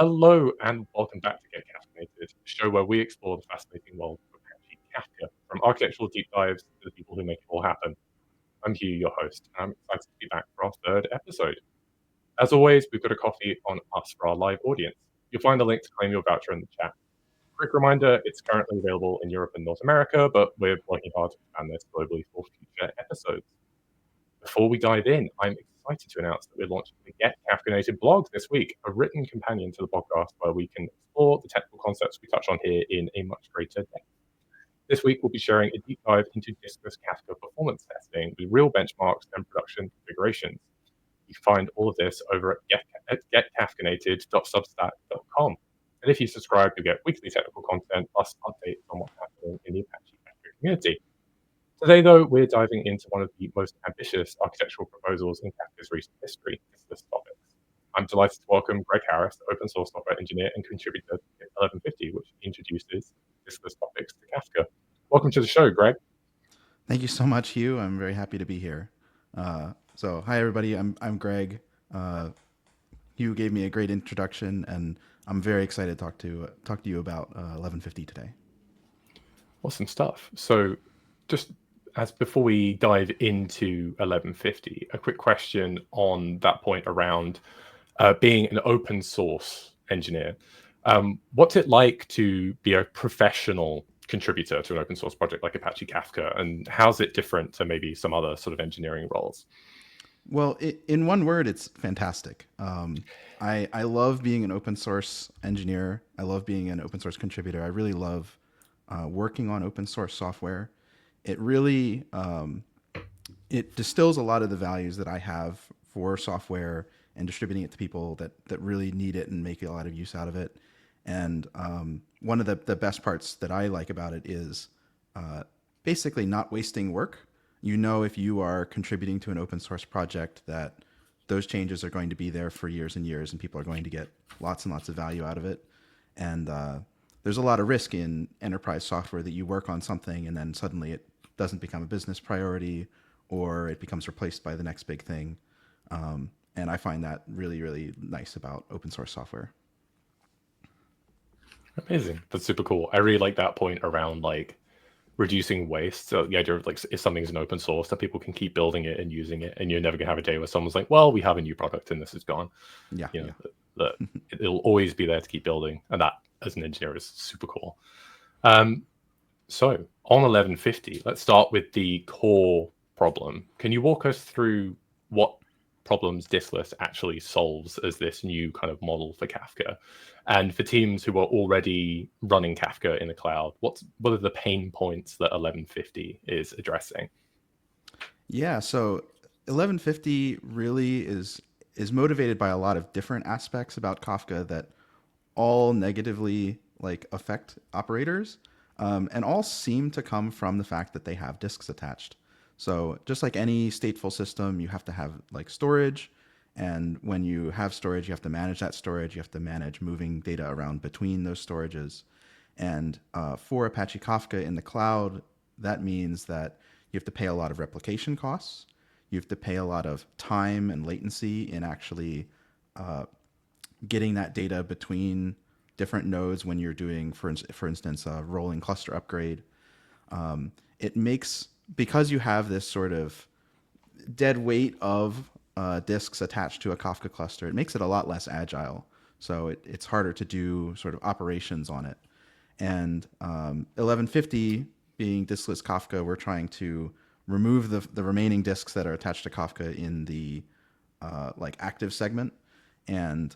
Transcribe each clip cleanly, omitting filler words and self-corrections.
Hello and welcome back to Get Kafka-Nated, the show where we explore the fascinating world of Apache Kafka, from architectural deep dives to the people who make it all happen. I'm Hugh, your host, and I'm excited to be back for our third episode. As always, we've got a coffee on us for our live audience. You'll find a link to claim your voucher in the chat. Quick reminder, it's currently available in Europe and North America, but we're working hard to expand this globally for future episodes. Before we dive in, I'm excited to announce that we're launching the Get Kafka-Nated blog this week, a written companion to the podcast where we can explore the technical concepts we touch on here in a much greater depth. This week, we'll be sharing a deep dive into diskless Kafka performance testing with real benchmarks and production configurations. You can find all of this over at getkafkanated.substack.com. And if you subscribe, you'll get weekly technical content plus updates on what's happening in the Apache Kafka community. Today, though, we're diving into one of the most ambitious architectural proposals in Kafka's recent history, diskless topics. I'm delighted to welcome Greg Harris, the open source software engineer and contributor to KIP 1150, which introduces diskless topics to Kafka. Welcome to the show, Greg. Thank you so much, Hugh. I'm very happy to be here. So, hi everybody. I'm Greg. Hugh gave me a great introduction, and I'm very excited to talk to you about 1150 today. Awesome stuff. So, just as before we dive into 1150, a quick question on that point around being an open source engineer. What's it like to be a professional contributor to an open source project like Apache Kafka, and how's it different to maybe some other sort of engineering roles? Well, in one word, it's fantastic. I love being an open source engineer. I love being an open source contributor. I really love working on open source software. It really it distills a lot of the values that I have for software and distributing it to people that really need it and make a lot of use out of it. And one of the best parts that I like about it is basically not wasting work. You know, if you are contributing to an open source project, that those changes are going to be there for years and years, and people are going to get lots and lots of value out of it. And there's a lot of risk in enterprise software that you work on something and then suddenly it doesn't become a business priority, or it becomes replaced by the next big thing. And I find that really, really nice about open source software. Amazing. That's super cool. I really like that point around like reducing waste. So the idea of like if something's an open source, that people can keep building it and using it, and you're never gonna have a day where someone's like, "Well, we have a new product and this is gone." Yeah, You know, yeah. that it'll always be there to keep building, and that as an engineer is super cool. So on 1150, let's start with the core problem. Can you walk us through what problems diskless actually solves as this new kind of model for Kafka? And for teams who are already running Kafka in the cloud, what are the pain points that 1150 is addressing? Yeah, so 1150 really is motivated by a lot of different aspects about Kafka that all negatively like affect operators, and all seem to come from the fact that they have disks attached. So just like any stateful system, you have to have like storage, and when you have storage, you have to manage that storage. You have to manage moving data around between those storages. And for Apache Kafka in the cloud, that means that you have to pay a lot of replication costs. You have to pay a lot of time and latency in actually getting that data between different nodes when you're doing, for instance, a rolling cluster upgrade. It makes, because you have this sort of dead weight of disks attached to a Kafka cluster, it makes it a lot less agile. So it's harder to do sort of operations on it. And 1150 being diskless Kafka, we're trying to remove the remaining disks that are attached to Kafka in the like active segment, and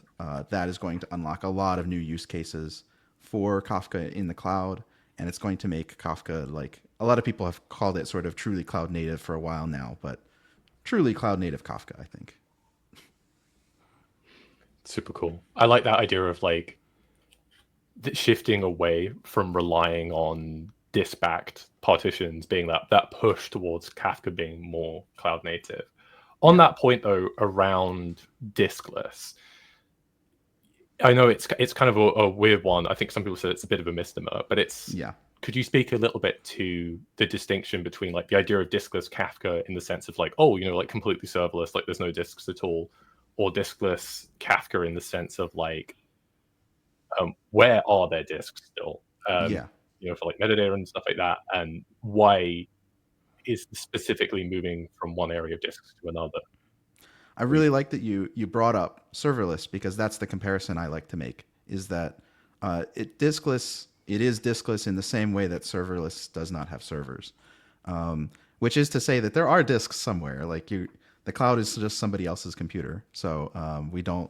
that is going to unlock a lot of new use cases for Kafka in the cloud, and it's going to make Kafka, like a lot of people have called it sort of truly cloud native for a while now, but truly cloud native Kafka, I think. Super cool. I like that idea of like shifting away from relying on disk-backed partitions, being that push towards Kafka being more cloud native. On Yeah. that point, though, around diskless, I know it's kind of a weird one. I think some people say it's a bit of a misnomer, but it's. Yeah. Could you speak a little bit to the distinction between like the idea of diskless Kafka in the sense of like, oh, like completely serverless, like there's no disks at all, or diskless Kafka in the sense of like where are there disks still? Yeah. For like metadata and stuff like that, and why is specifically moving from one area of disks to another? I really like that you brought up serverless because that's the comparison I like to make. Is that diskless? It is diskless in the same way that serverless does not have servers, which is to say that there are disks somewhere. Like the cloud is just somebody else's computer. So we don't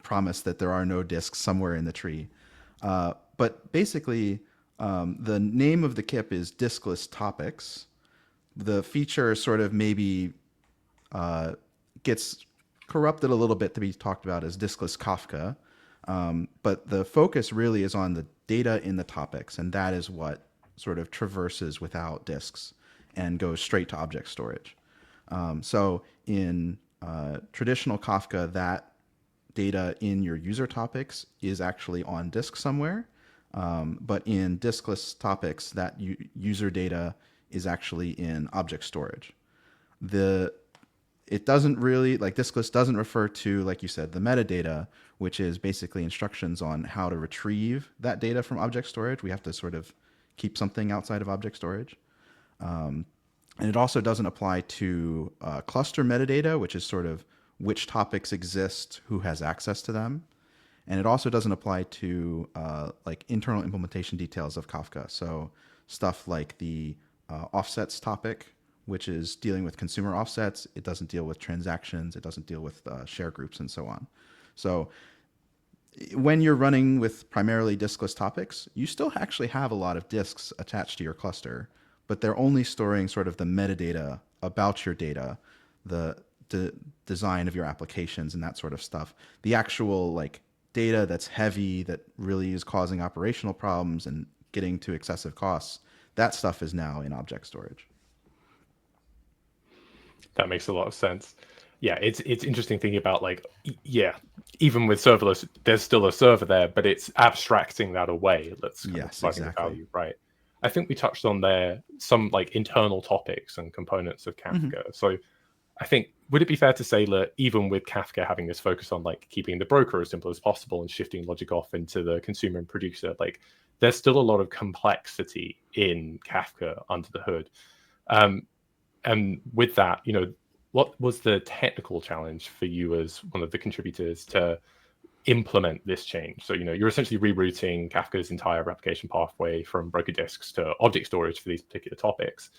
promise that there are no disks somewhere in the tree. But basically, the name of the KIP is diskless topics. The feature sort of maybe gets corrupted a little bit to be talked about as diskless Kafka. But the focus really is on the data in the topics, and that is what sort of traverses without disks and goes straight to object storage. So in traditional Kafka, that data in your user topics is actually on disk somewhere. But in diskless topics, that user data is actually in object storage. The It doesn't really, like, diskless doesn't refer to, like you said, the metadata, which is basically instructions on how to retrieve that data from object storage. We have to sort of keep something outside of object storage. And it also doesn't apply to cluster metadata, which is sort of which topics exist, who has access to them. And it also doesn't apply to like internal implementation details of Kafka. So stuff like the offsets topic, which is dealing with consumer offsets. It doesn't deal with transactions. It doesn't deal with share groups and so on. So when you're running with primarily diskless topics, you still actually have a lot of disks attached to your cluster, but they're only storing sort of the metadata about your data, the design of your applications and that sort of stuff. The actual like data that's heavy, that really is causing operational problems and getting to excessive costs, that stuff is now in object storage. That makes a lot of sense. Yeah, it's interesting thinking about like yeah, even with serverless, there's still a server there, but it's abstracting that away. That's kind of Yes, providing the exactly. value, right? I think we touched on there some like internal topics and components of Mm-hmm. Kafka. So I think would it be fair to say that even with Kafka having this focus on like keeping the broker as simple as possible and shifting logic off into the consumer and producer, like there's still a lot of complexity in Kafka under the hood. Um, and with that, what was the technical challenge for you as one of the contributors to implement this change? So, you're essentially rerouting Kafka's entire replication pathway from broker disks to object storage for these particular topics.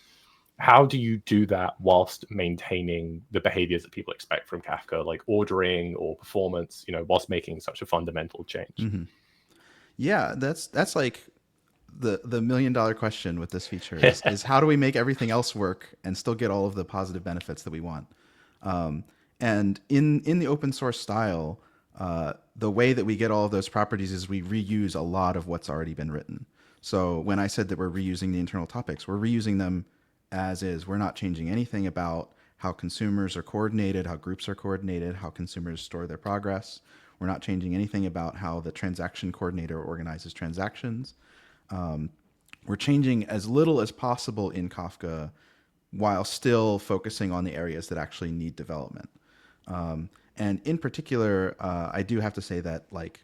How do you do that whilst maintaining the behaviors that people expect from Kafka, like ordering or performance, whilst making such a fundamental change? Mm-hmm. Yeah, that's like the $1 million question with this feature is how do we make everything else work and still get all of the positive benefits that we want? And in the open source style, the way that we get all of those properties is we reuse a lot of what's already been written. So when I said that we're reusing the internal topics, we're reusing them as is. We're not changing anything about how consumers are coordinated, how groups are coordinated, how consumers store their progress. We're not changing anything about how the transaction coordinator organizes transactions. We're changing as little as possible in Kafka while still focusing on the areas that actually need development. And in particular, I do have to say that like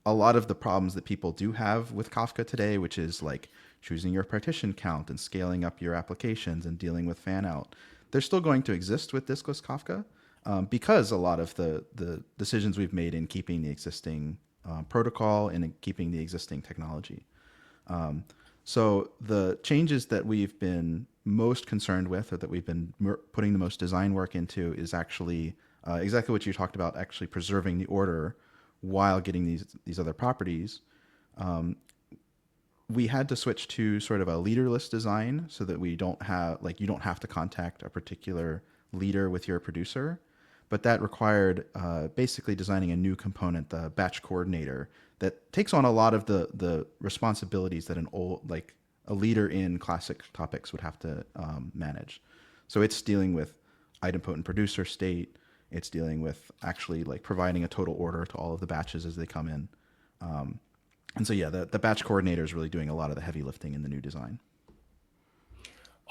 a lot of the problems that people do have with Kafka today, which is like choosing your partition count and scaling up your applications and dealing with fan out, they're still going to exist with diskless Kafka because a lot of the decisions we've made in keeping the existing protocol and in keeping the existing technology. So the changes that we've been most concerned with, or that we've been putting the most design work into, is actually exactly what you talked about, actually preserving the order while getting these other properties. We had to switch to sort of a leaderless design so that we don't have like you don't have to contact a particular leader with your producer, but that required basically designing a new component, the batch coordinator, that takes on a lot of the responsibilities that an old like a leader in classic topics would have to manage. So it's dealing with idempotent producer state. It's dealing with actually like providing a total order to all of the batches as they come in. And so yeah, the batch coordinator is really doing a lot of the heavy lifting in the new design.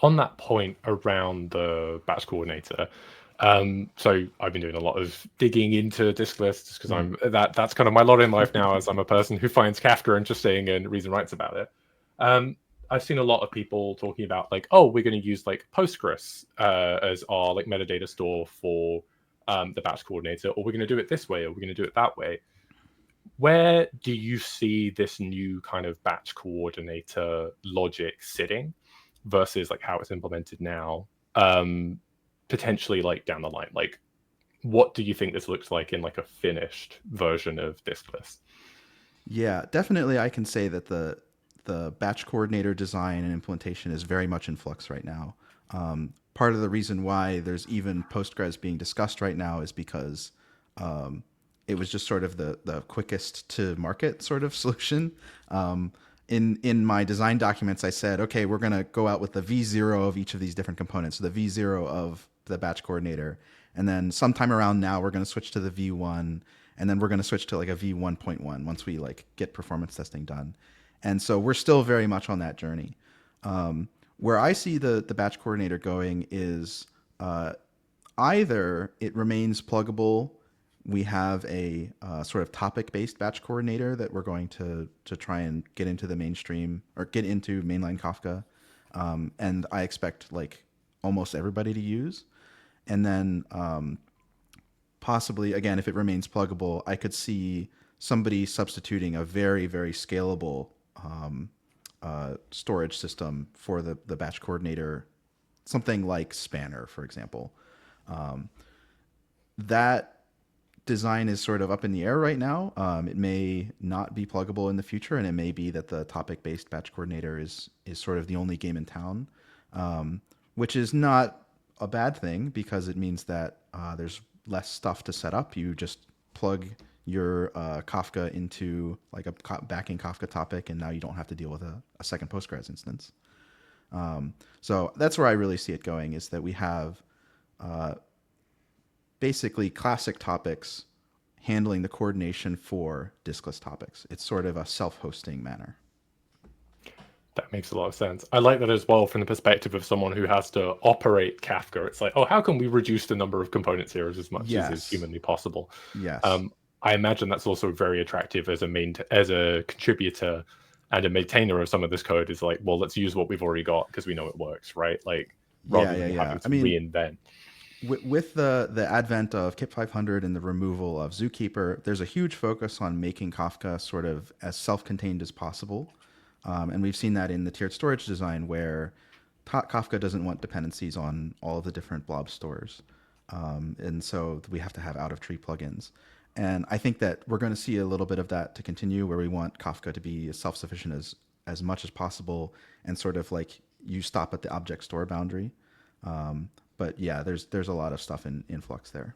On that point around the batch coordinator, So I've been doing a lot of digging into diskless just because Mm. that's kind of my lot in life now, as I'm a person who finds Kafka interesting and reads and writes about it. I've seen a lot of people talking about like, oh, we're going to use like Postgres as our like metadata store for the batch coordinator, or we're going to do it this way, or we're going to do it that way. Where do you see this new kind of batch coordinator logic sitting versus like how it's implemented now? Potentially like down the line, like what do you think this looks like in like a finished version of diskless? Yeah, definitely. I can say that the batch coordinator design and implementation is very much in flux right now. Part of the reason why there's even Postgres being discussed right now is because um, it was just sort of the quickest to market sort of solution. In my design documents, I said, okay, we're going to go out with the V0 of each of these different components. So the V0 of the batch coordinator, and then sometime around now, we're going to switch to the V1, and then we're going to switch to like a V1.1 once we like get performance testing done. And so we're still very much on that journey. Where I see the batch coordinator going is either it remains pluggable. We have a sort of topic-based batch coordinator that we're going to try and get into the mainstream or get into mainline Kafka, and I expect like almost everybody to use. And then possibly again, if it remains pluggable, I could see somebody substituting a very scalable storage system for the batch coordinator, something like Spanner, for example. That design is sort of up in the air right now. It may not be pluggable in the future, and it may be that the topic-based batch coordinator is sort of the only game in town, which is not a bad thing because it means that there's less stuff to set up. You just plug your Kafka into like a backing Kafka topic, and now you don't have to deal with a second Postgres instance. So that's where I really see it going, is that we have basically classic topics handling the coordination for diskless topics. It's sort of a self-hosting manner. That makes a lot of sense. I like that as well from the perspective of someone who has to operate Kafka. It's like, oh, how can we reduce the number of components here as much as is Yes. humanly possible? Yes. I imagine that's also very attractive as as a contributor and a maintainer of some of this code. Is like, well, let's use what we've already got because we know it works, right? Like Yeah, rather yeah, than yeah. having I to mean, reinvent. with the advent of KIP 500 and the removal of Zookeeper, there's a huge focus on making Kafka sort of as self-contained as possible. And we've seen that in the tiered storage design where Kafka doesn't want dependencies on all of the different blob stores. And so we have to have out of tree plugins. And I think that we're going to see a little bit of that to continue, where we want Kafka to be as self-sufficient as much as possible, and sort of like you stop at the object store boundary. But yeah, there's a lot of stuff in flux there.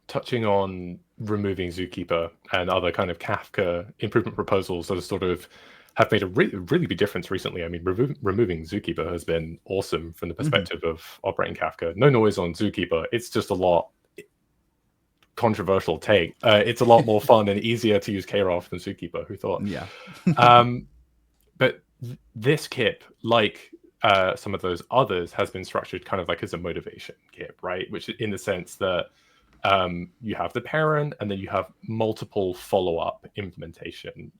Touching on removing Zookeeper and other kind of Kafka improvement proposals that are sort of have made a really big difference recently. I mean, removing Zookeeper has been awesome from the Mm-hmm. perspective of operating Kafka. No noise on Zookeeper. It's just a lot controversial take. It's a lot more fun and easier to use KRoff than Zookeeper. Who thought? Yeah. Um, but this KIP, like some of those others, has been structured kind of like as a motivation KIP, right? Which in the sense that you have the parent and then you have multiple follow-up implementation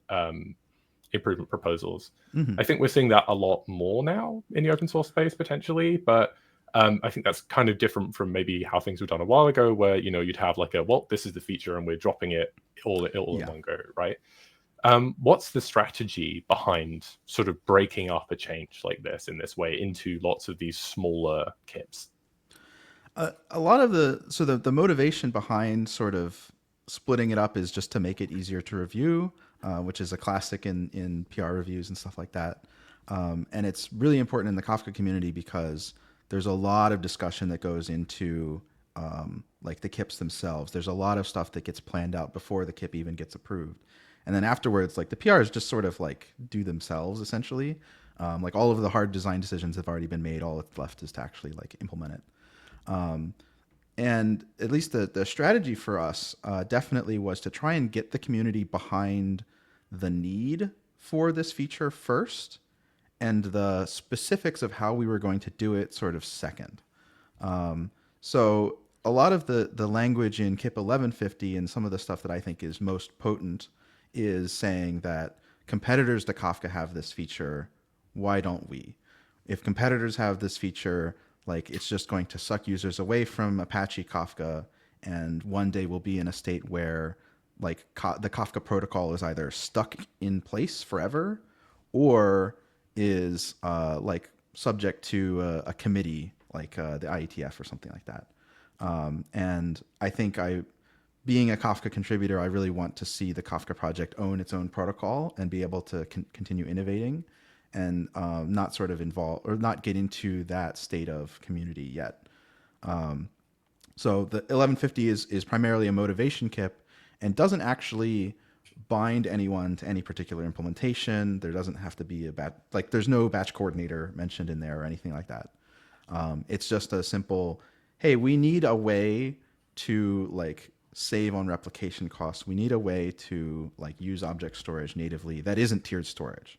improvement proposals. Mm-hmm. I think we're seeing that a lot more now in the open source space potentially, but I think that's kind of different from maybe how things were done a while ago, where you'd have like well, this is the feature and we're dropping it all in Yeah. one go, right? What's the strategy behind sort of breaking up a change like this in this way into lots of these smaller KIPs? A lot of the motivation behind sort of splitting it up is just to make it easier to review, which is a classic in PR reviews and stuff like that. And it's really important in the Kafka community because there's a lot of discussion that goes into like the KIPs themselves. There's a lot of stuff that gets planned out before the KIP even gets approved, and then afterwards, like the PRs just sort of like do themselves essentially. Like all of the hard design decisions have already been made. All that's left is to actually like implement it. And at least the strategy for us definitely was to try and get the community behind the need for this feature first, and the specifics of how we were going to do it sort of second. So a lot of the language in KIP 1150 and some of the stuff that I think is most potent is saying that competitors to Kafka have this feature. Why don't we? If competitors have this feature, like it's just going to suck users away from Apache Kafka, and one day we'll be in a state where like the Kafka protocol is either stuck in place forever, or is like subject to a committee like the IETF or something like that. And I think being a Kafka contributor, I really want to see the Kafka project own its own protocol and be able to continue innovating and not sort of involve or not get into that state of community yet. So the 1150 is primarily a motivation kip and doesn't actually bind anyone to any particular implementation. There doesn't have to be a batch, like there's no batch coordinator mentioned in there or anything like that. It's just a simple, hey, we need a way to like save on replication costs. We need a way to like use object storage natively that isn't tiered storage.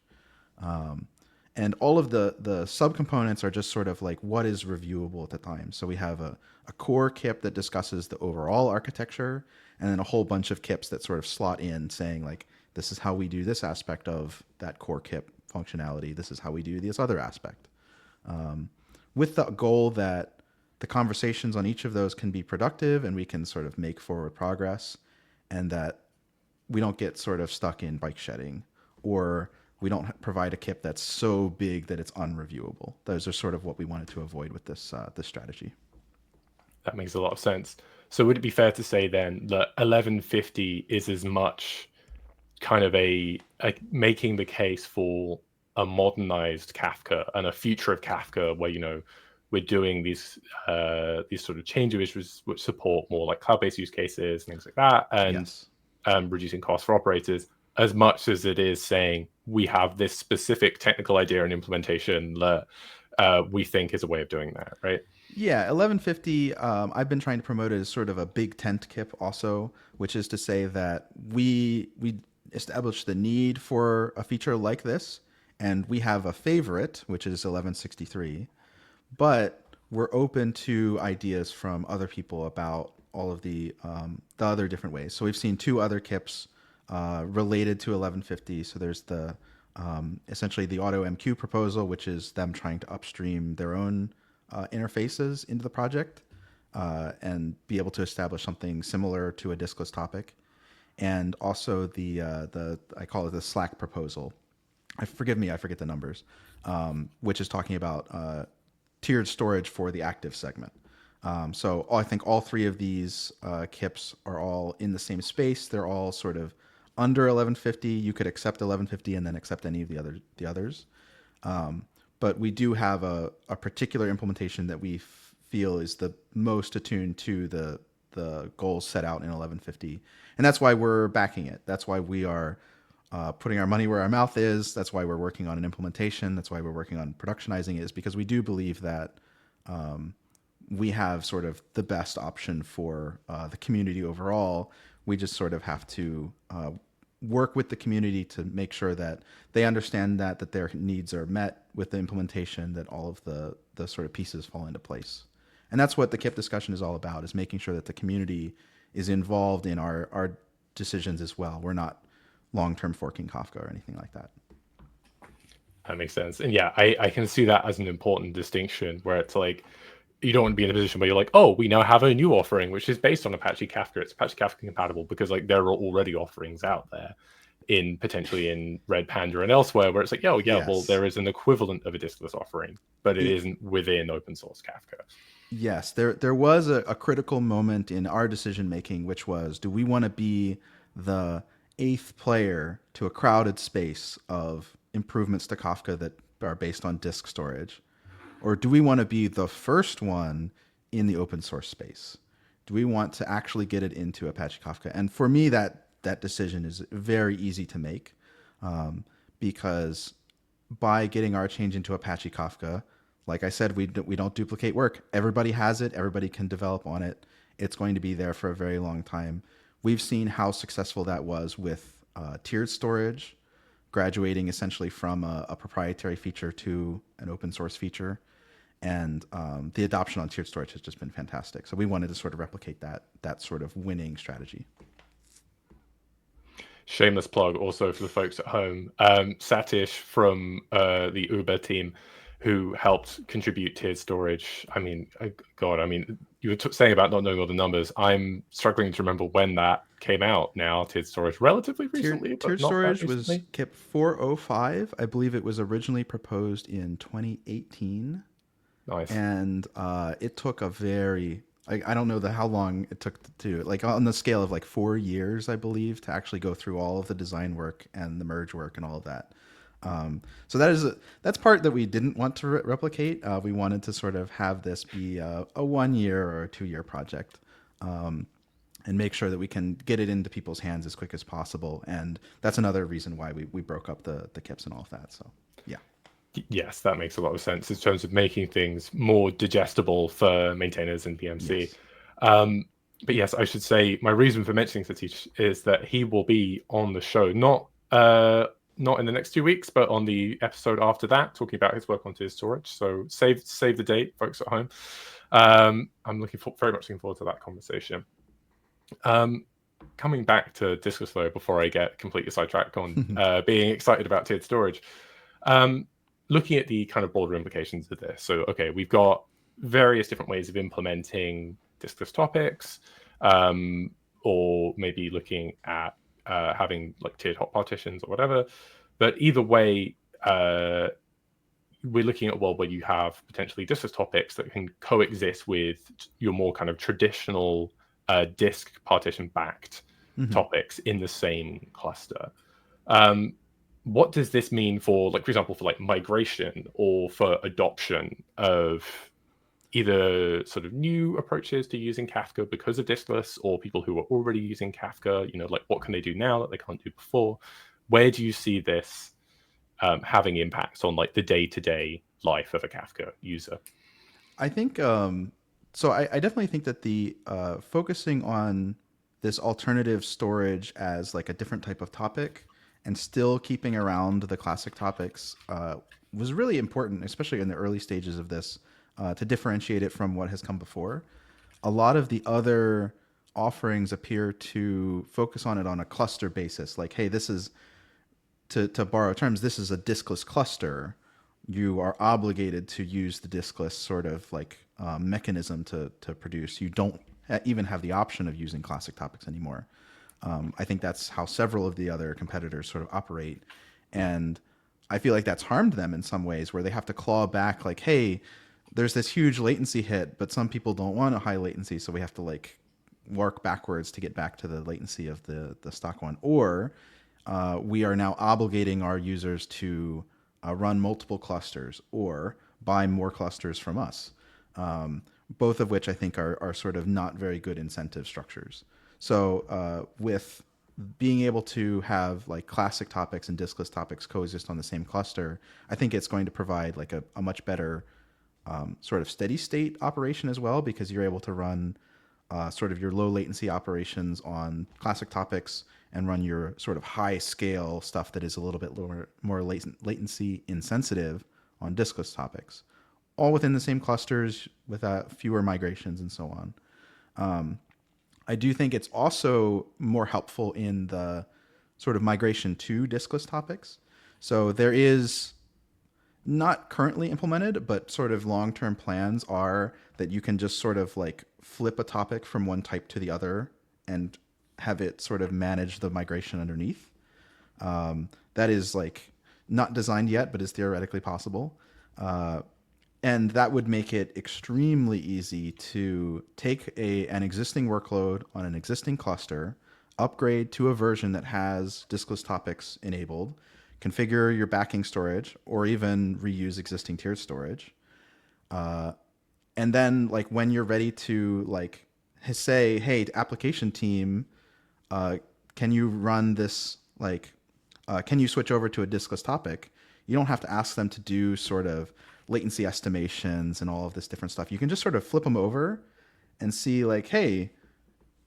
And all of the subcomponents are just sort of like what is reviewable at the time. So we have a core KIP that discusses the overall architecture, and then a whole bunch of KIPs that sort of slot in saying like this is how we do this aspect of that core KIP functionality. This is how we do this other aspect. With the goal that the conversations on each of those can be productive and we can sort of make forward progress, and that we don't get sort of stuck in bike shedding, or we don't provide a KIP that's so big that it's unreviewable. Those are sort of what we wanted to avoid with this strategy. That makes a lot of sense. So would it be fair to say then that 1150 is as much kind of a making the case for a modernized Kafka and a future of Kafka where, you know, we're doing these sort of changes which support more like cloud-based use cases and things like that, and Yes. reducing costs for operators, as much as it is saying we have this specific technical idea and implementation that we think is a way of doing that, right? Yeah, 1150. I've been trying to promote it as sort of a big tent KIP, also, which is to say that we established the need for a feature like this, and we have a favorite, which is 1163. But we're open to ideas from other people about all of the other different ways. So we've seen two other KIPs related to 1150. So there's the essentially the auto MQ proposal, which is them trying to upstream their own interfaces into the project and be able to establish something similar to a diskless topic, and also the I call it the Slack proposal. Forgive me, I forget the numbers, which is talking about tiered storage for the active segment. So I think all three of these KIPs are all in the same space. They're all sort of under 1150. You could accept 1150 and then accept any of the others. But we do have a particular implementation that we feel is the most attuned to the goals set out in 1150, and that's why we're backing it. That's why we are putting our money where our mouth is. That's why we're working on an implementation. That's why we're working on productionizing it, is because we do believe that we have sort of the best option for the community overall. We just sort of have to work with the community to make sure that they understand that their needs are met with the implementation, that all of the sort of pieces fall into place. And that's what the KIP discussion is all about, is making sure that the community is involved in our decisions as well. We're not long-term forking Kafka or anything like that. That makes sense. And yeah, I can see that as an important distinction, where it's like you don't want to be in a position where you're like, oh, we now have a new offering which is based on Apache Kafka. It's Apache Kafka compatible, because like there are already offerings out there in potentially in Red Panda and elsewhere where it's like, oh yeah, well, Yes. there is an equivalent of a diskless offering, but it It, isn't within open source Kafka. yes, there was a critical moment in our decision making, which was, do we want to be the eighth player to a crowded space of improvements to Kafka that are based on disk storage, or do we want to be the first one in the open source space? Do we want to actually get it into Apache Kafka? And for me, that decision is very easy to make, because by getting our change into Apache Kafka, like I said, we don't duplicate work. Everybody has it. Everybody can develop on it. It's going to be there for a very long time. We've seen how successful that was with tiered storage, graduating essentially from a proprietary feature to an open source feature. and the adoption on tiered storage has just been fantastic. So we wanted to sort of replicate that sort of winning strategy. Shameless plug also for the folks at home. Satish from the Uber team, who helped contribute tiered storage. I mean, God, I mean, you were saying about not knowing all the numbers. I'm struggling to remember when that came out now, tiered storage, relatively recently, but Tiered not that storage was recently. KIP 405. I believe it was originally proposed in 2018. Nice. And it took a very I don't know how long it took to like on the scale of like 4 years, I believe, to actually go through all of the design work and the merge work and all of that. So that's part that we didn't want to replicate. We wanted to sort of have this be a 1 year or a 2 year project, and make sure that we can get it into people's hands as quick as possible. And that's another reason why we broke up the KIPs and all of that. So yeah. Yes, that makes a lot of sense in terms of making things more digestible for maintainers and PMC. Yes. But yes, I should say my reason for mentioning Satish is that he will be on the show, not in the next 2 weeks, but on the episode after that, talking about his work on tiered storage. So save the date, folks at home. I'm very much looking forward to that conversation. Coming back to diskless though, before I get completely sidetracked on being excited about tiered storage. Looking at the kind of broader implications of this. So, okay, we've got various different ways of implementing diskless topics, or maybe looking at having like tiered hot partitions or whatever. But either way, we're looking at a world where you have potentially diskless topics that can coexist with your more kind of traditional disk partition backed topics in the same cluster. What does this mean for, like, for example, for like migration or for adoption of either sort of new approaches to using Kafka because of diskless, or people who are already using Kafka? You know, like what can they do now that they can't do before? Where do you see this having impacts on like the day-to-day life of a Kafka user? I think so. I definitely think that the focusing on this alternative storage as like a different type of topic and still keeping around the classic topics was really important, especially in the early stages of this, to differentiate it from what has come before. A lot of the other offerings appear to focus on it on a cluster basis. Like, hey, this is to borrow terms, this is a diskless cluster. You are obligated to use the diskless sort of like mechanism to produce. You don't even have the option of using classic topics anymore. I think that's how several of the other competitors sort of operate. And I feel like that's harmed them in some ways where they have to claw back like, hey, there's this huge latency hit, but some people don't want a high latency. So we have to like work backwards to get back to the latency of the stock one. Or we are now obligating our users to run multiple clusters or buy more clusters from us. Both of which I think are sort of not very good incentive structures. So with being able to have like classic topics and diskless topics coexist on the same cluster, I think it's going to provide like a much better sort of steady state operation as well, because you're able to run sort of your low latency operations on classic topics and run your sort of high scale stuff that is a little bit more latency insensitive on diskless topics, all within the same clusters with fewer migrations and so on. I do think it's also more helpful in the sort of migration to diskless topics. So there is not currently implemented, but sort of long-term plans are that you can just sort of like flip a topic from one type to the other and have it sort of manage the migration underneath. That is like not designed yet, but is theoretically possible. And that would make it extremely easy to take an existing workload on an existing cluster, upgrade to a version that has diskless topics enabled, configure your backing storage, or even reuse existing tiered storage. And then like when you're ready to like say, hey, application team, can you run this like, can you switch over to a diskless topic? You don't have to ask them to do sort of latency estimations and all of this different stuff. You can just sort of flip them over and see like, hey,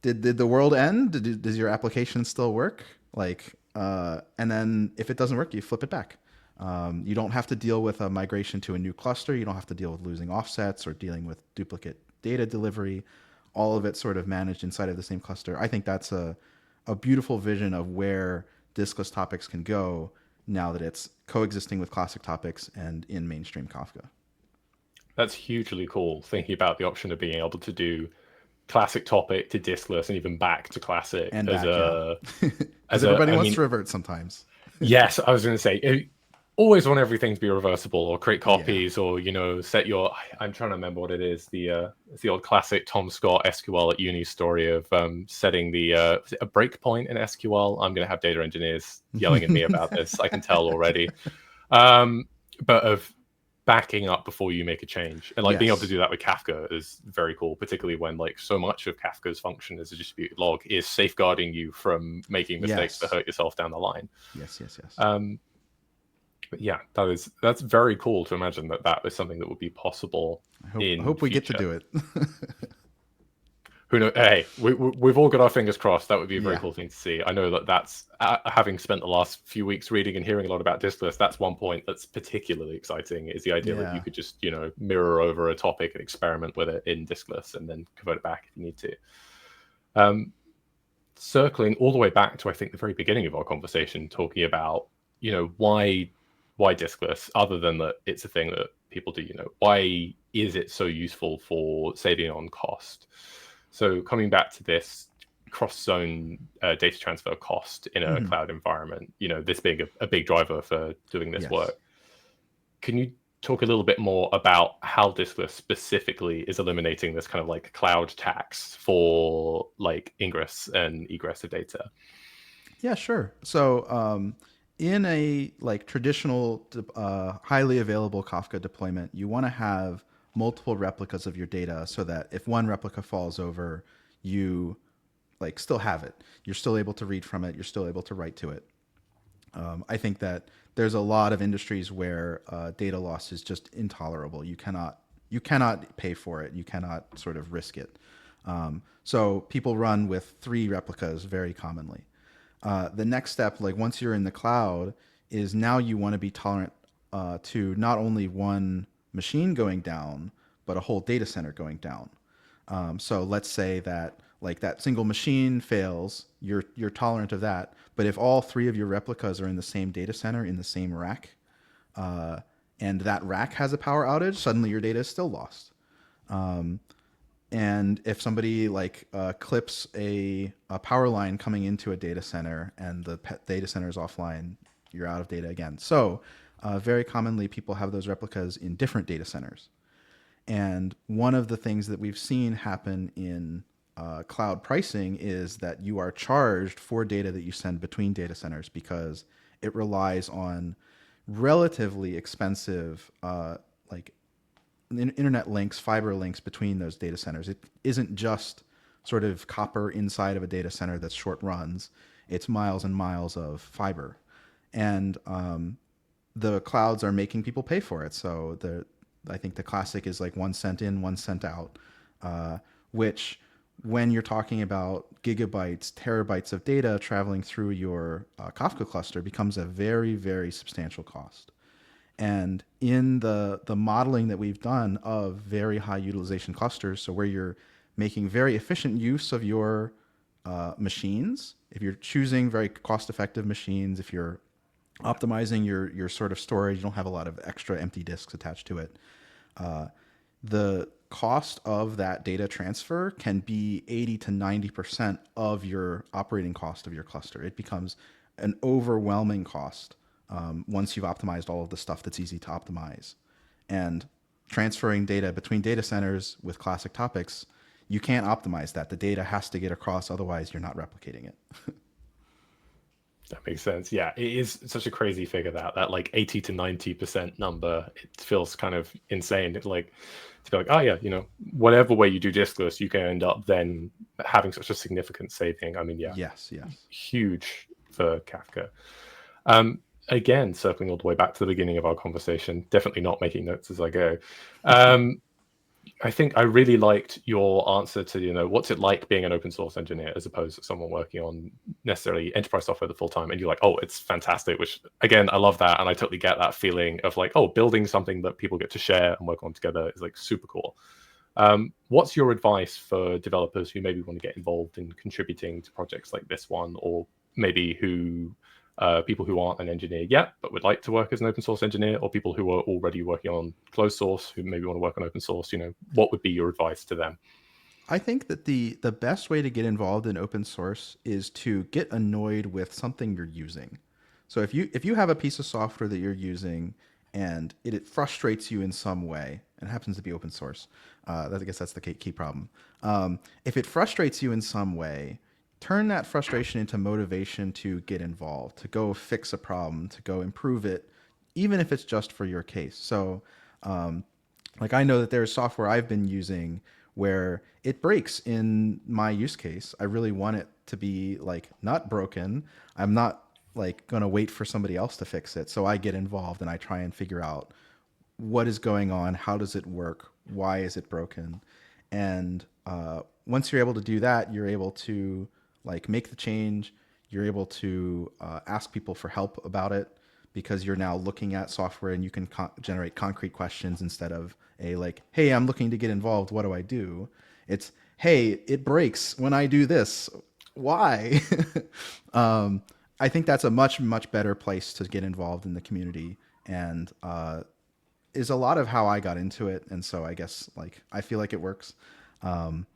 did the world end? Does your application still work? Like, and then if it doesn't work, you flip it back. You don't have to deal with a migration to a new cluster. You don't have to deal with losing offsets or dealing with duplicate data delivery. All of it sort of managed inside of the same cluster. I think that's a beautiful vision of where diskless topics can go now that it's coexisting with classic topics and in mainstream Kafka. That's hugely cool, thinking about the option of being able to do classic topic to diskless and even back to classic And as back, yeah. a Because I everybody wants mean, to revert sometimes. yes, I was going to say, always want everything to be reversible or create Yeah. copies or, set your, I'm trying to remember what it is. It's the old classic Tom Scott SQL at uni story of setting was it a breakpoint in SQL. I'm going to have data engineers yelling at me about this. I can tell already. But of backing up before you make a change, and like being able to Yes. do that with Kafka is very cool, particularly when like so much of Kafka's function as a distributed log is safeguarding you from making mistakes that Yes. hurt yourself down the line. Yes. Yes. Yes. But yeah, that's very cool to imagine that is something that would be possible I in hope we get to future. do it. Who knows? Hey, we've all got our fingers crossed. That would be a very Yeah. cool thing to see. I know that's having spent the last few weeks reading and hearing a lot about diskless. That's one point that's particularly exciting. Is the idea that you Yeah. could just mirror over a topic and experiment with it in diskless and then convert it back if you need to. Circling all the way back to I think the very beginning of our conversation, talking about why diskless, other than that it's a thing that people do. Why is it so useful for saving on cost? So coming back to this cross-zone data transfer cost in a cloud environment, this being a big driver for doing this Yes. work. Can you talk a little bit more about how diskless specifically is eliminating this kind of like cloud tax for like ingress and egress of data? Yeah, sure. So, in a like traditional, highly available Kafka deployment, you want to have multiple replicas of your data so that if one replica falls over, you like still have it. You're still able to read from it. You're still able to write to it. I think that there's a lot of industries where data loss is just intolerable. You cannot pay for it. You cannot sort of risk it. So people run with 3 replicas very commonly. The next step, like once you're in the cloud, is now you want to be tolerant to not only one machine going down, but a whole data center going down. So let's say that like that single machine fails, you're tolerant of that. But if all 3 of your replicas are in the same data center in the same rack, and that rack has a power outage, suddenly your data is still lost. And if somebody like clips a power line coming into a data center and the data center is offline, you're out of data again. So very commonly people have those replicas in different data centers. And one of the things that we've seen happen in cloud pricing is that you are charged for data that you send between data centers because it relies on relatively expensive like internet links, fiber links between those data centers. It isn't just sort of copper inside of a data center that's short runs. It's miles and miles of fiber, and the clouds are making people pay for it. So I think the classic is like 1 cent in, 1 cent out, which when you're talking about gigabytes, terabytes of data traveling through your Kafka cluster becomes a very, very substantial cost. And in the modeling that we've done of very high utilization clusters, so where you're making very efficient use of your machines, if you're choosing very cost effective machines, if you're optimizing your sort of storage, you don't have a lot of extra empty disks attached to it. The cost of that data transfer can be 80 to 90% of your operating cost of your cluster. It becomes an overwhelming cost once you've optimized all of the stuff that's easy to optimize. And transferring data between data centers with classic topics, you can't optimize that. The data has to get across, otherwise you're not replicating it. That makes sense. Yeah, it is such a crazy figure that like 80 to 90% number. It feels kind of insane. It's like to be like, oh yeah, whatever way you do diskless, you can end up then having such a significant saving. I mean, yeah, Yes, yes. huge for Kafka. Again, circling all the way back to the beginning of our conversation, definitely not making notes as I go. I think I really liked your answer to, what's it like being an open source engineer as opposed to someone working on necessarily enterprise software the full time. And you're like, oh, it's fantastic, which again, I love that. And I totally get that feeling of like, oh, building something that people get to share and work on together is like super cool. What's your advice for developers who maybe want to get involved in contributing to projects like this one, or maybe people who aren't an engineer yet but would like to work as an open source engineer, or people who are already working on closed source who maybe want to work on open source? What would be your advice to them? I think that the best way to get involved in open source is to get annoyed with something you're using. So if you have a piece of software that you're using and it frustrates you in some way, and it happens to be open source, I guess that's the key problem. If it frustrates you in some way, turn that frustration into motivation to get involved, to go fix a problem, to go improve it, even if it's just for your case. So like I know that there's software I've been using where it breaks in my use case. I really want it to be like not broken. I'm not like going to wait for somebody else to fix it. So I get involved and I try and figure out what is going on, how does it work, why is it broken, and once you're able to do that, you're able to like make the change. You're able to ask people for help about it because you're now looking at software and you can generate concrete questions instead of a like, hey, I'm looking to get involved. What do I do? It's, hey, it breaks when I do this. Why? I think that's a much, much better place to get involved in the community, and is a lot of how I got into it. And so I guess like I feel like it works. Um,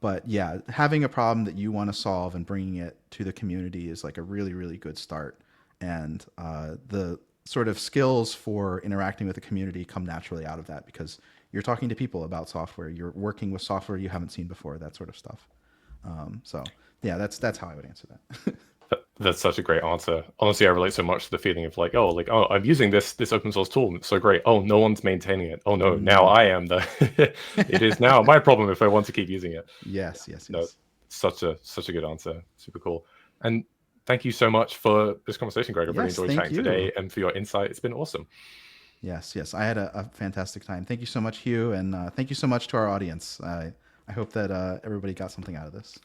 but yeah, having a problem that you want to solve and bringing it to the community is like a really, really good start. And the sort of skills for interacting with the community come naturally out of that because you're talking to people about software, you're working with software you haven't seen before, that sort of stuff. So yeah, that's how I would answer that. That's such a great answer. Honestly, I relate so much to the feeling of like, oh, I'm using this open source tool. It's so great. Oh, no one's maintaining it. Oh no, now I am the. It is now my problem if I want to keep using it. Yes, yes, No, yes. such a good answer. Super cool. And thank you so much for this conversation, Greg. I've really Yes, enjoyed thank chatting you. today, and for your insight. It's been awesome. Yes, yes. I had a fantastic time. Thank you so much, Hugh, and thank you so much to our audience. I hope that everybody got something out of this.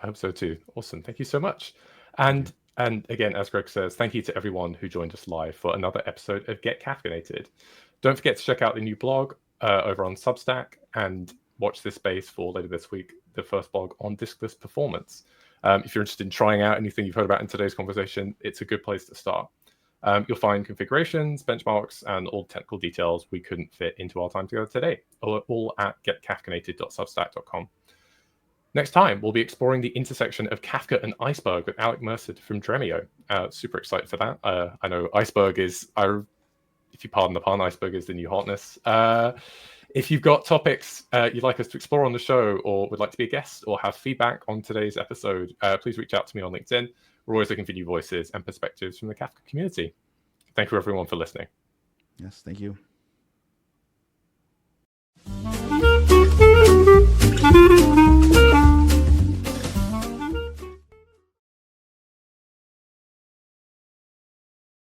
I hope so too. Awesome. Thank you so much. Thank you. And again, as Greg says, thank you to everyone who joined us live for another episode of Get Kafka-Nated. Don't forget to check out the new blog over on Substack and watch this space for later this week, the first blog on diskless performance. If you're interested in trying out anything you've heard about in today's conversation, it's a good place to start. You'll find configurations, benchmarks, and all the technical details we couldn't fit into our time together today, all at getkafkanated.substack.com. Next time, we'll be exploring the intersection of Kafka and Iceberg with Alec Merced from Dremio. Super excited for that. I know Iceberg is, if you pardon the pun, Iceberg is the new hotness. If you've got topics you'd like us to explore on the show, or would like to be a guest, or have feedback on today's episode, please reach out to me on LinkedIn. We're always looking for new voices and perspectives from the Kafka community. Thank you, everyone, for listening. Yes, thank you.